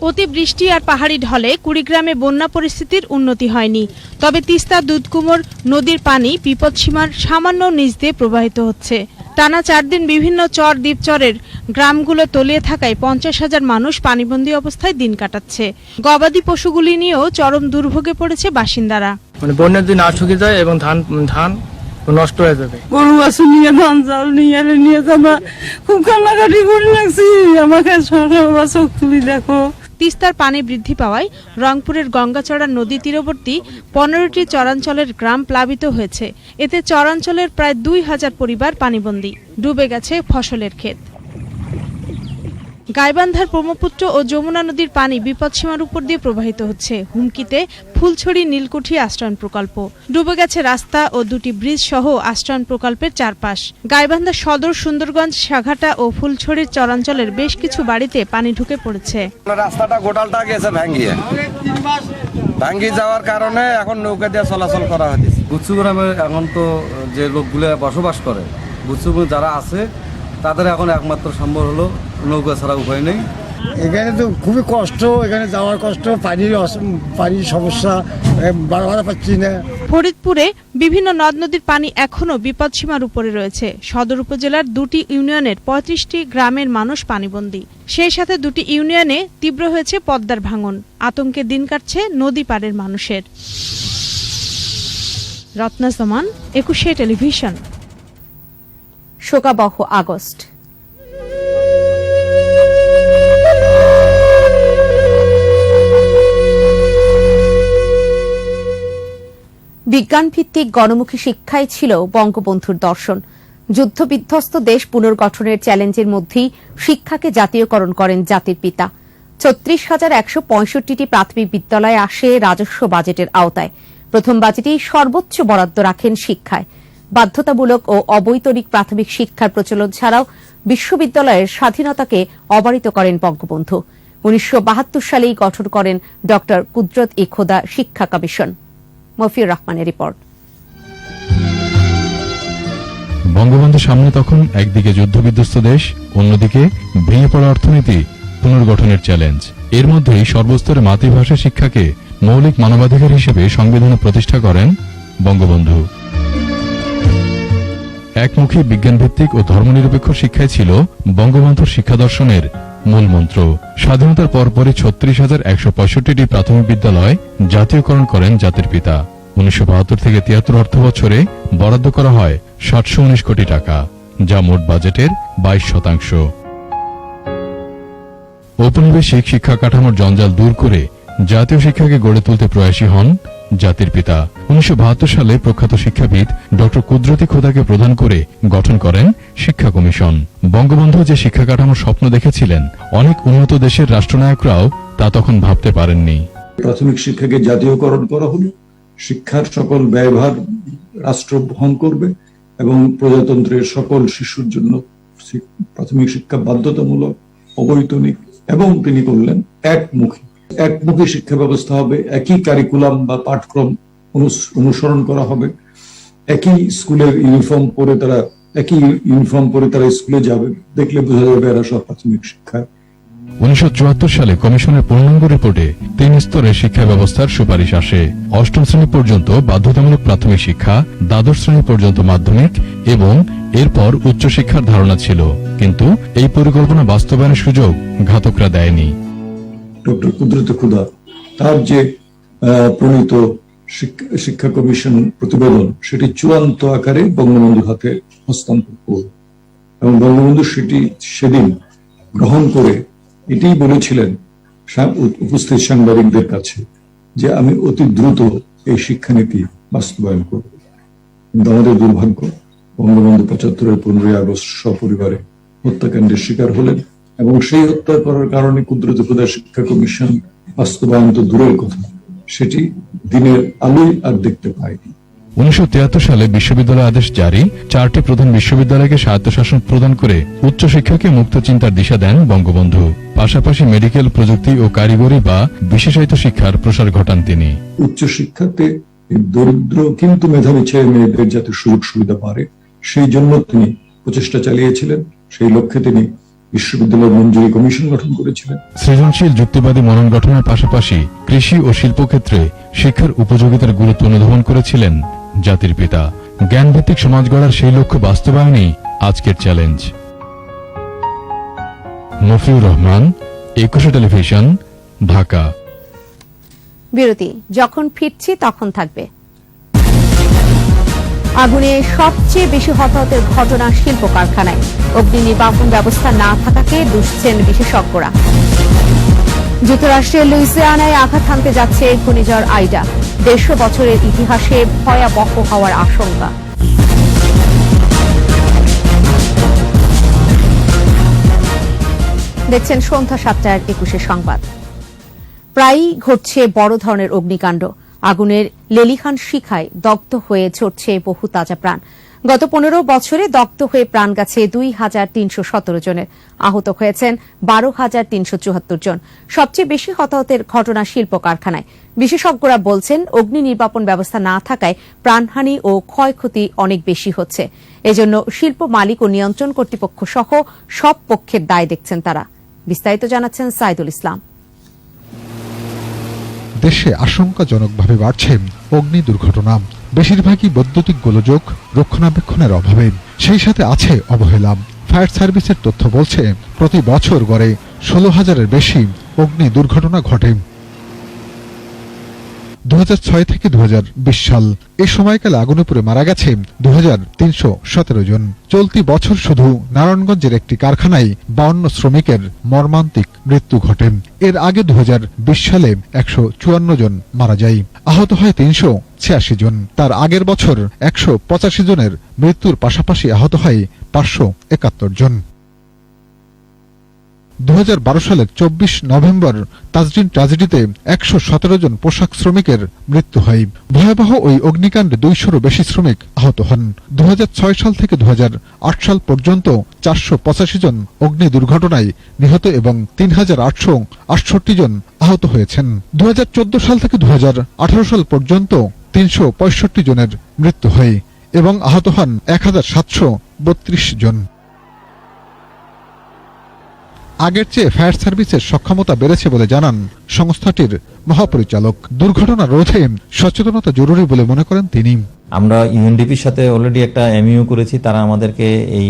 অতিবৃষ্টি আর পাহাড়ি ঢলে কুড়িগ্রামে বন্যা পরিস্থিতির উন্নতি হয়নি। তবে তিস্তা, দুধকুমোর নদীর পানি বিপদসীমার সামান্য নিচ দিয়ে প্রবাহিত হচ্ছে। টানা 4 দিন বিভিন্ন চর দ্বীপচরের গ্রামগুলো তলিয়ে থাকায় 50,000 মানুষ পানিবন্দী অবস্থায় দিন কাটাচ্ছে। গবাদি পশুগুলি নিয়েও চরম দুর্ভোগে পড়েছে বাসিন্দারা। বন্যা যদি না শুকিয়ে যায় এবং ধান নষ্ট হয়ে যাবে। গরু বাছুর নিয়ে ধান চাল নিয়ে যাবা, খুব কান্নাকাটি করে লাগছি। আমাকে সরকার চোখ তুলি দেখো। তিস্তার পানি বৃদ্ধি পাওয়ায় রংপুরের গঙ্গাচড়া নদী তীরবর্তী 15টি চরাঞ্চলের গ্রাম প্লাবিত হয়েছে। এতে চরাঞ্চলের প্রায় 2000 পরিবার পানিবন্দী। ডুবে গেছে ফসলের ক্ষেত। গাইবান্ধার ব্রহ্মপুত্র ও যমুনা নদীর পানি বিপদসীমার উপর দিয়ে প্রবাহিত হচ্ছে। হুমকিতে ফুলছড়ি নীলকুঠি আশ্রয়ণ প্রকল্প। ডুবে গেছে রাস্তা ও 2টি ব্রিজ সহ আশ্রয়ণ প্রকল্পের চারপাশ। গাইবান্ধা সদর, সুন্দরগঞ্জ, সাঘাটা ও ফুলছড়ির চরাঞ্চলের বেশ কিছু বাড়িতে পানি ঢুকে পড়েছে। রাস্তাটা গোটালটা গেছে ভাঙ্গি যাওয়ার কারণে এখন নৌকা দিয়ে চলাচল করা হচ্ছে। বুচ্চু গ্রামে এখন তো যে লোকগুলো বসবাস করে, বুচ্চু যারা আছে তাদের এখন একমাত্র সম্ভব হলো নৌকা ছাড়া উপায় নেই। এখানে তো খুবই কষ্ট, এখানে যাওয়ার কষ্ট, পানির সমস্যা, বারবার পাচ্ছি না। ফরিদপুরে বিভিন্ন নদ নদীর পানি এখনো বিপদসীমার উপরে রয়েছে। সদর উপজেলার 2টি ইউনিয়নের 35টি গ্রামের মানুষ পানিবন্দী। সেই সাথে 2টি ইউনিয়নে তীব্র হয়েছে পদ্মার ভাঙন। আতঙ্কে দিন কাটছে নদী পাড়ের মানুষের। রত্না জামান, 21 টেলিভিশন। শোকাবহ আগস্ট। বিজ্ঞানভিত্তিক গণমুখী শিক্ষাই ছিল বঙ্গবন্ধুর দর্শন। যুদ্ধবিধ্বস্ত দেশ পুনর্গঠনের চ্যালেঞ্জের মধ্যেই শিক্ষাকে জাতীয়করণ করেন জাতির পিতা। 36,165টি প্রাথমিক বিদ্যালয় আসে রাজস্ব বাজেটের আওতায়। প্রথম বাজেটেই সর্বোচ্চ বরাদ্দ রাখেন শিক্ষায়। বাধ্যতামূলক ও অবৈতনিক প্রাথমিক শিক্ষার প্রচলন ছাড়াও বিশ্ববিদ্যালয়ের স্বাধীনতাকে অবারিত করেন বঙ্গবন্ধু। 1972 সালেই গঠন করেন ড. কুদরত-ই-খোদা শিক্ষা কমিশন। মফিউর রহমানের রিপোর্ট। বঙ্গবন্ধুর সামনে তখন একদিকে যুদ্ধবিধ্বস্ত দেশ, অন্যদিকে ভেঙে পড়া অর্থনীতি, পুনর্গঠনের চ্যালেঞ্জ। এর মধ্যেই সর্বস্তরে মাতৃভাষা শিক্ষাকে মৌলিক মানবাধিকার হিসেবে সংবিধানে প্রতিষ্ঠা করেন বঙ্গবন্ধু। একমুখী বিজ্ঞানভিত্তিক ও ধর্মনিরপেক্ষ শিক্ষাই ছিল বঙ্গবন্ধুর শিক্ষা দর্শনের মূল মন্ত্র। স্বাধীনতার পরপরই ৩৬,১৬৫টি প্রাথমিক বিদ্যালয় জাতীয়করণ করেন জাতির পিতা। ১৯৭২ থেকে ৭৩ অর্থ বছরে বরাদ্দ করা হয় ৭১৯ কোটি টাকা, যা মোট বাজেটের ২২%। ঔপনিবেশিক শিক্ষা কাঠামোর জঞ্জাল দূর করে জাতীয় শিক্ষাকে গড়ে তুলতে প্রয়াসী হন জাতির পিতা। ১৯৭২ সালে প্রখ্যাত শিক্ষাবিদ ডক্টর কুদরতি খোদাকে প্রধান করে গঠন করেন শিক্ষা কমিশন। বঙ্গবন্ধু যে শিক্ষা কাঠামোর স্বপ্ন দেখেছিলেন, অনেক উন্নত দেশের রাষ্ট্রনায়করাও তা তখন ভাবতে পারেননি। প্রাথমিক শিক্ষাকে জাতীয়করণ করা হলো, শিক্ষার সকল ব্যয়ভার রাষ্ট্র বহন করবে এবং প্রজাতন্ত্রের সকল শিশুর জন্য প্রাথমিক শিক্ষা বাধ্যতামূলক, অবৈতনিক এবং তিনি করলেন একমুখী শিক্ষা ব্যবস্থা হবে। একই কারিকুলাম বা পাঠক্রম অনুসরণ করা হবে। একই স্কুলের ইউনিফর্ম পরে তারা স্কুলে যাবে, দেখলে বোঝা যাবে এরা সব প্রাথমিক শিক্ষা। ১৯৭৪ সালে কমিশনের পূর্ণাঙ্গ রিপোর্টে ৩ স্তরের শিক্ষা ব্যবস্থার সুপারিশ আসে। ৮ম শ্রেণী পর্যন্ত বাধ্যতামূলক প্রাথমিক শিক্ষা, দ্বাদশ শ্রেণী পর্যন্ত মাধ্যমিক এবং এরপর উচ্চশিক্ষার ধারণা ছিল, কিন্তু এই পরিকল্পনা বাস্তবায়নের সুযোগ ঘাতকরা দেয়নি। ডক্টর কুদরতি খোদা তার যে প্রণীত শিক্ষা কমিশন প্রতিবেদন, সেটি চূড়ান্ত আকারে বঙ্গবন্ধুর হাতে হস্তান্তর করল এবং বঙ্গবন্ধু সেটি সেদিন গ্রহণ করে এটাই বলেছিলেন উপস্থিত সাংবাদিকদের কাছে যে আমি অতি দ্রুত এই শিক্ষানীতি বাস্তবায়ন করব। কিন্তু আমাদের দুর্ভাগ্য, বঙ্গবন্ধু ৭৫-এর ১৫ই আগস্ট সপরিবারে হত্যাকাণ্ডের শিকার হলেন এবং সেই হত্যা করার কারণে কুদরতি খোদা শিক্ষা কমিশন বাস্তবায়ন তো দূরের কথা, সেটি দিনের আলোই আর দেখতে পায়নি। ১৯৭৩ সালে বিশ্ববিদ্যালয় আদেশ জারি, 4টি প্রধান বিশ্ববিদ্যালয়কে স্বায়ত্তশাসন প্রদান করে উচ্চশিক্ষাকে মুক্ত চিন্তার দিশা দেন বঙ্গবন্ধু। পাশাপাশি মেডিকেল, প্রযুক্তি ও কারিগরি বা বিশেষায়িত শিক্ষার প্রসার ঘটান তিনি। উচ্চশিক্ষাতে দরিদ্র কিন্তু মেধাবী ছেলে মেয়েদের যাতে সুযোগ সুবিধা পারে, সেই জন্য তিনি প্রচেষ্টা চালিয়েছিলেন। সেই লক্ষ্যে তিনি বিশ্ববিদ্যালয় মঞ্জুরি কমিশন গঠন করেছিলেন। সৃজনশীল যুক্তিবাদী মনন গঠনের পাশাপাশি কৃষি ও শিল্পক্ষেত্রে শিক্ষার উপযোগিতার গুরুত্ব অনুধাবন করেছিলেন জাতির পিতা। জ্ঞানভিত্তিক সমাজ গড়ার সেই লক্ষ্য বাস্তবায়নই আজকের চ্যালেঞ্জ। মফিউর রহমান, একুশে টেলিভিশন, ঢাকা। বিরতি, যখন ফিরছি তখন থাকবে। আগুনে সবচেয়ে বেশি হতাহতের ঘটনা শিল্প কারখানায়। অগ্নি নির্বাপন ব্যবস্থা না থাকাকে দুষছেন বিশেষজ্ঞরা। যুক্তরাষ্ট্রের লুইসিয়ানায় আঘাত হানতে যাচ্ছে ঘূর্ণিঝড় আইডা। ১৫০ বছরের ইতিহাসে ভয়াবহ হওয়ার আশঙ্কা। দেখছেন সন্ধ্যা ৭টার ২১ সংবাদ। প্রায়ই ঘটছে বড় ধরনের অগ্নিকাণ্ড। আগুনের লেলিহান শিখায় দগ্ধ হয়ে ঝরছে বহু তাজা প্রাণ। গত ১৫ বছরে দগ্ধ হয়ে প্রাণ গেছে ২,৩১৭ জনের। আহত হয়েছেন ১২,৩৭৪ জন। সবচেয়ে বেশি হতাহতের ঘটনা শিল্প কারখানায়। বিশেষজ্ঞরা বলছেন, অগ্নি নির্বাপন ব্যবস্থা না থাকায় প্রাণহানি ও ক্ষয়ক্ষতি অনেক বেশি হচ্ছে। এজন্য শিল্প মালিক ও নিয়ন্ত্রণ কর্তৃপক্ষ সহ সব পক্ষের দায় দেখছেন তারা। বিস্তারিত জানাচ্ছেন সাইদুল ইসলাম। দেশে আশঙ্কাজনকভাবে বাড়ছে অগ্নি দুর্ঘটনা। বেশিরভাগই বৈদ্যুতিক গোলযোগ, রক্ষণাবেক্ষণের অভাবে, সেই সাথে আছে অবহেলা। ফায়ার সার্ভিসের তথ্য বলছে, প্রতি বছর গড়ে ১৬,০০০-এর বেশি অগ্নি দুর্ঘটনা ঘটে। ২০০৬ থেকে ২০২০ সাল এ সময়কালে আগুনে পুড়ে মারা গেছে ২,৩১৭ জন। চলতি বছর শুধু নারায়ণগঞ্জের একটি কারখানায় ৫২ শ্রমিকের মর্মান্তিক মৃত্যু ঘটে। এর আগে ২০২০ সালে ১৫৪ জন মারা যায়, আহত হয় ৩৮৬ জন। তার আগের বছর ১৮৫ জনের মৃত্যুর পাশাপাশি আহত হয় ৫৭১ জন। ২০১২ সালের ২৪ নভেম্বর তাজরিন ট্র্যাজেডিতে ১১৭ জন পোশাক শ্রমিকের মৃত্যু হয়। ভয়াবহ ওই অগ্নিকাণ্ডে ২০০-রও বেশি শ্রমিক আহত হন। ২০০৬ সাল থেকে ২০০৮ সাল পর্যন্ত ৪৮৫ জন অগ্নি দুর্ঘটনায় নিহত এবং ৩,৮৬৮ জন আহত হয়েছেন। ২০১৪ সাল থেকে ২০১৮ সাল পর্যন্ত ৩৬৫ জনের মৃত্যু হয়। এবং আহত হন 1732 জন। আগের চেয়ে ফায়ার সার্ভিসের সক্ষমতা বেড়েছে বলে জানান সংস্থাটির মহাপরিচালক। দুর্ঘটনা রোধে সচেতনতা জরুরি বলে মনে করেন তিনি। আমরা ইউএনডিপির সাথে অলরেডি একটা এমইউ করেছি, তারা আমাদেরকে এই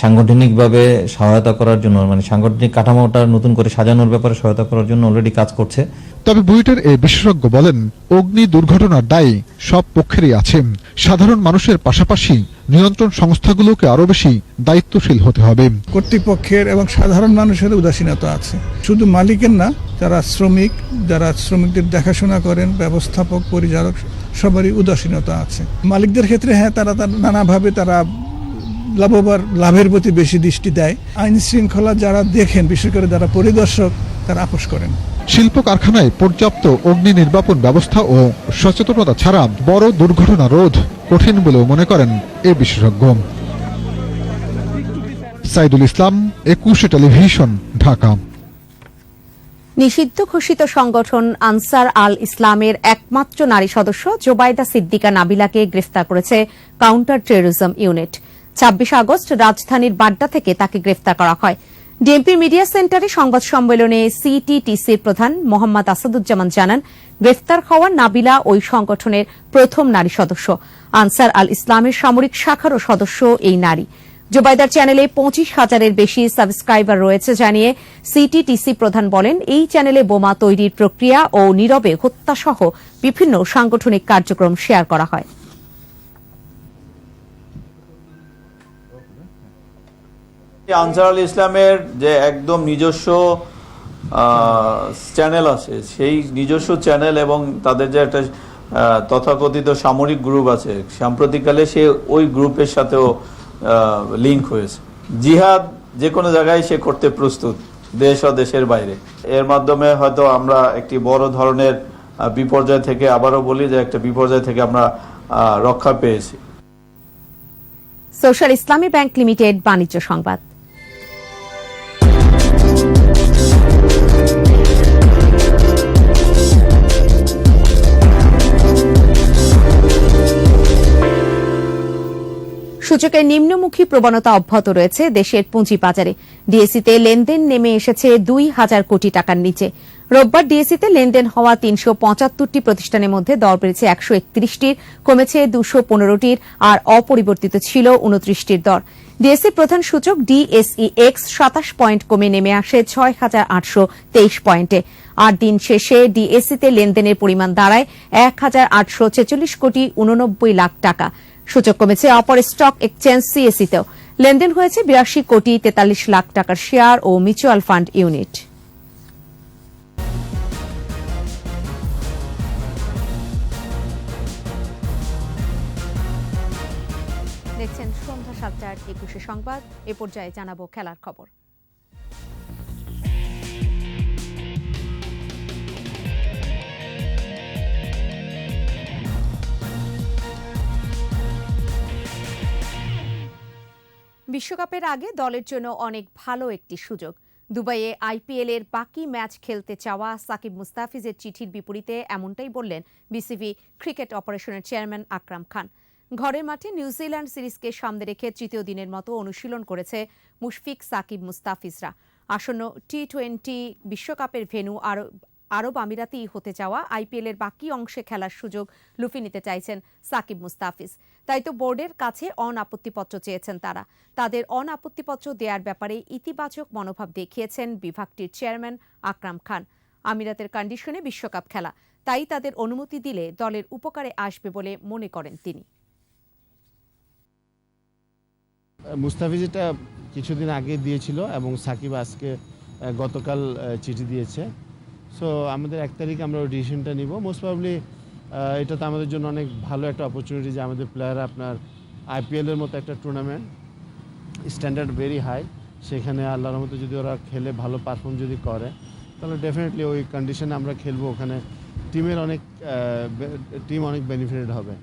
সাংগঠনিকভাবে সহায়তা করার জন্য, মানে সাংগঠনিক কাঠামোটা নতুন করে সাজানোর ব্যাপারে সহায়তা করার জন্য অলরেডি কাজ করছে। তবে বুয়েটের এই বিশেষজ্ঞ বলেন, অগ্নি দুর্ঘটনার দায় সব পক্ষেরই আছে। সাধারণ মানুষের পাশাপাশি নিয়ন্ত্রণ সংস্থাগুলোকে আরো বেশি দায়িত্বশীল হতে হবে। কর্তৃপক্ষের এবং সাধারণ মানুষের উদাসীনতা আছে, শুধু মালিকের না, যারা শ্রমিকদের দেখাশোনা করেন, ব্যবস্থাপক, পরিচালক, সবারই উদাসীনতা আছে। মালিকদের ক্ষেত্রে হ্যাঁ, তারা নানাভাবে লাভের প্রতি বেশি দৃষ্টি দেয়। আইন শৃঙ্খলা যারা দেখেন, বিশেষ করে যারা পরিদর্শক, তারা আপোষ করেন। শিল্প কারখানায় পর্যাপ্ত অগ্নি নির্বাপন ব্যবস্থা ও সচেতনতা ছাড়া বড় দুর্ঘটনা রোধ কঠিন বলেও মনে করেন এই বিশেষজ্ঞ। সাইদুল ইসলাম, 21 টেলিভিশন, ঢাকা। নিষিদ্ধ ঘোষিত সংগঠন আনসার আল ইসলামের একমাত্র নারী সদস্য জোবাইদা সিদ্দিকা নাবিলাকে গ্রেফতার করেছে কাউন্টার টেররিজম ইউনিট। 26 আগস্ট রাজধানীর বাড্ডা থেকে তাকে গ্রেফতার করা হয়। ডিএমপি মিডিয়া সেন্টারে সংবাদ সম্মেলনে সিটিটিসির প্রধান মোহাম্মদ আসাদুজ্জামান জানান, গ্রেফতার হওয়া নাবিলা ওই সংগঠনের প্রথম নারী সদস্য। আনসার আল ইসলামের সামরিক শাখারও সদস্য এই নারী। জোবাইদার চ্যানেলে 25,000-এর বেশি সাবস্ক্রাইবার রয়েছে জানিয়ে সিটিটিসি প্রধান বলেন, এই চ্যানেলে বোমা তৈরির প্রক্রিয়া ও নীরবে হত্যাসহ বিভিন্ন সাংগঠনিক কার্যক্রম শেয়ার করা হয়। আনসার আল ইসলামের যে একদম নিজস্ব চ্যানেল আছে, সেই নিজস্ব চ্যানেল এবং তাদের যে একটা তথাকথিত সামরিক গ্রুপ আছে, সাম্প্রতিককালে সে ওই গ্রুপের সাথেও লিঙ্ক হয়েছে। জিহাদ যে কোনো জায়গায় সে করতে প্রস্তুত, দেশ ও দেশের বাইরে। এর মাধ্যমে হয়তো আমরা একটি বড় ধরনের বিপর্যয় থেকে, আবারও বলি যে একটা বিপর্যয় থেকে আমরা রক্ষা পেয়েছি। সোশ্যাল ইসলামী ব্যাংক লিমিটেড বাণিজ্য সংবাদ। সূচকের নিম্নমুখী প্রবণতা অব্যাহত রয়েছে দেশের পুঁজিবাজারে। ডিএসইতে লেনদেন নেমে এসেছে 2,000 কোটি টাকার নিচে। রোববার ডিএসইতে লেনদেন হওয়া 375টি প্রতিষ্ঠানের মধ্যে দর বেড়েছে 131টির, কমেছে 215টির, আর অপরিবর্তিত ছিল 29টির দর। ডিএসই প্রধান সূচক ডিএসইএক্স 27 পয়েন্ট কমে নেমে আসে 6,823 পয়েন্টে। আর দিন শেষে ডিএসইতে লেনদেনের পরিমাণ দাঁড়ায় 1,846 কোটি 89 লাখ টাকা। সূচক কমেছে অপর স্টক এক্সচেঞ্জ সিএসইতেও। লেনদেন হয়েছে 82 কোটি 43 লাখ টাকার শেয়ার ও মিউচুয়াল ফান্ড ইউনিট। দেখছেন সন্ধ্যা 7টার 21 সংবাদ। এ পর্যায়ে জানাবো খেলার খবর। বিশ্বকাপের আগে দলের জন্য অনেক ভালো একটি সুযোগ। দুবাইয়ে আইপিএল এর বাকি ম্যাচ খেলতে চাওয়া সাকিব মুস্তাফিজের চিঠির বিপরীতে এমনটাই বললেন বিসিবি ক্রিকেট অপারেশনের চেয়ারম্যান আকরাম খান। ঘরের মাঠে নিউজিল্যান্ড সিরিজকে সামনে রেখে তৃতীয় দিনের মতো অনুশীলন করেছে মুশফিক, সাকিব, মুস্তাফিজরা। আসন্ন টি20 বিশ্বকাপের ভেন্যু আরব আমিরাতেই হতে যাওয়া আইপিএল এর বাকি অংশে খেলার সুযোগ লুফে নিতে চাইছেন সাকিব মুস্তাফিজ। তাই তো বোর্ডের কাছে অনাপত্তিপত্র চেয়েছেন তারা। তাদের অনাপত্তিপত্র দেওয়ার ব্যাপারে ইতিবাচক মনোভাব দেখিয়েছেন বিভাগটির চেয়ারম্যান আকরাম খান। আমিরাতের কন্ডিশনে বিশ্বকাপ খেলা, তাই তাদের অনুমতি দিলে দলের উপকারে আসবে বলে মনে করেন তিনি। মুস্তাফিজ এটা কিছুদিন আগে দিয়েছিল এবং সাকিব আজকে গতকাল চিঠি দিয়েছে। সো আমাদের 1 তারিখে আমরা ওই ডিসিশনটা নিব। মোস্ট প্রবাবলি এটা তো আমাদের জন্য অনেক ভালো একটা অপরচুনিটি যে আমাদের প্লেয়াররা আপনার আইপিএলের মতো একটা টুর্নামেন্ট, স্ট্যান্ডার্ড ভেরি হাই, সেখানে আল্লাহর মতো যদি ওরা খেলে ভালো পারফর্ম যদি করে তাহলে ডেফিনেটলি ওই কন্ডিশনে আমরা খেলবো। ওখানে টিম অনেক বেনিফিটেড হবে।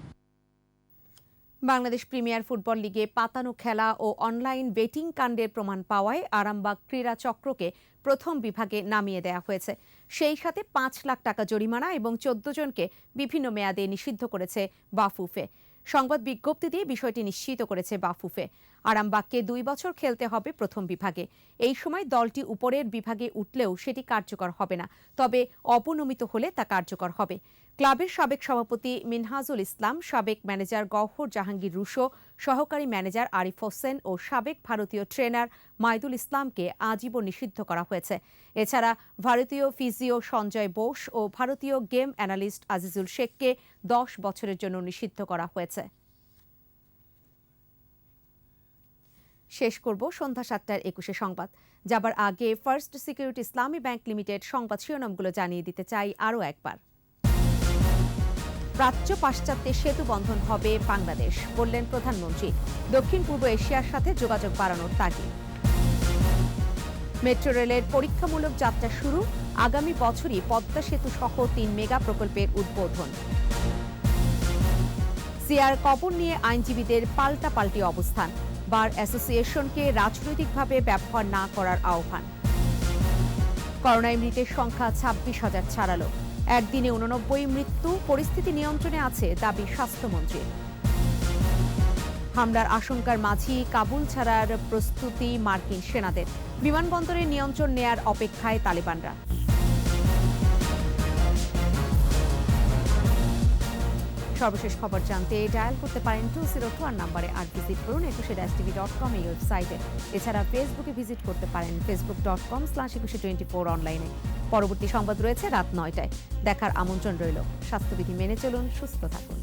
বাংলাদেশ প্রিমিয়ার ফুটবল লিগে পাতানো খেলা ও অনলাইন বেটিং কাণ্ডের প্রমাণ পাওয়ায় আরামবাগ ক্রীড়া চক্রকে প্রথম বিভাগে নামিয়ে দেওয়া হয়েছে। সেই সাথে 5 লাখ টাকা জরিমানা এবং 14 জনকে বিভিন্ন মেয়াদে নিষিদ্ধ করেছে বাফুফে। সংবাদ বিজ্ঞপ্তি দিয়ে বিষয়টি নিশ্চিত করেছে বাফুফে। আরামবাগকে 2 বছর খেলতে হবে প্রথম বিভাগে। এই সময় দলটি উপরের বিভাগে উঠলেও সেটি কার্যকর হবে না, তবে অবনমিত হলে তা কার্যকর হবে। ক্লাবের সাবেক সভাপতি মিনহাজুল ইসলাম, সাবেক ম্যানেজার গওহর জাহাঙ্গীর রুশো, সহকারী ম্যানেজার আরিফ হোসেন ও সাবেক ভারতীয় ট্রেনার মাইদুল ইসলামকে আজীবন নিষিদ্ধ করা হয়েছে। এছাড়া ভারতীয় ফিজিও সঞ্জয় বোস ও ভারতীয় গেম অ্যানালিস্ট আজিজুল শেখকে 10 বছরের জন্য নিষিদ্ধ করা হয়েছে। শেষ করব সন্ধ্যা 7টার 21 সংবাদ। যাবার আগে ফার্স্ট সিকিউরিটি ইসলামী ব্যাংক লিমিটেড সংবাদ শিরোনামগুলো জানিয়ে দিতে চাই আরও একবার। প্রাচ্য পাশ্চাত্যে সেতু বন্ধন হবে বাংলাদেশ, বললেন প্রধানমন্ত্রী। দক্ষিণ পূর্ব এশিয়ার সাথে যোগাযোগ বাড়ানোর তাগিদ। মেট্রো রেলের পরীক্ষামূলক যাত্রা শুরু, আগামী বছরই পদ্মা সেতু সহ 3 মেগা প্রকল্পের উদ্বোধন। সিআর কবর নিয়ে আইনজীবীদের পাল্টাপাল্টি অবস্থান, বার অ্যাসোসিয়েশনকে রাজনৈতিকভাবে ব্যবহার না করার আহ্বান। করোনায় মৃতের সংখ্যা 26,000 ছাড়ালো, একদিনে 89 মৃত্যু, পরিস্থিতি নিয়ন্ত্রণে আছে দাবি স্বাস্থ্যমন্ত্রীর। হামলার আশঙ্কার মাঝেই কাবুল ছাড়ার প্রস্তুতি মার্কিন সেনাদের, বিমানবন্দরে নিয়ন্ত্রণ নেয়ার অপেক্ষায় তালেবানরা। সর্বশেষ খবর জানতে ডায়াল করতে পারেন 202 নাম্বারে, আর ভিজিট করুন 21tv.com এই ওয়েবসাইটে। এছাড়া ফেসবুকে ভিজিট করতে পারেন facebook.com/2124 অনলাইনে। পরবর্তী সংবাদ রয়েছে রাত 9টায়। দেখার আমন্ত্রণ রইল। স্বাস্থ্যবিধি মেনে চলুন, সুস্থ থাকুন।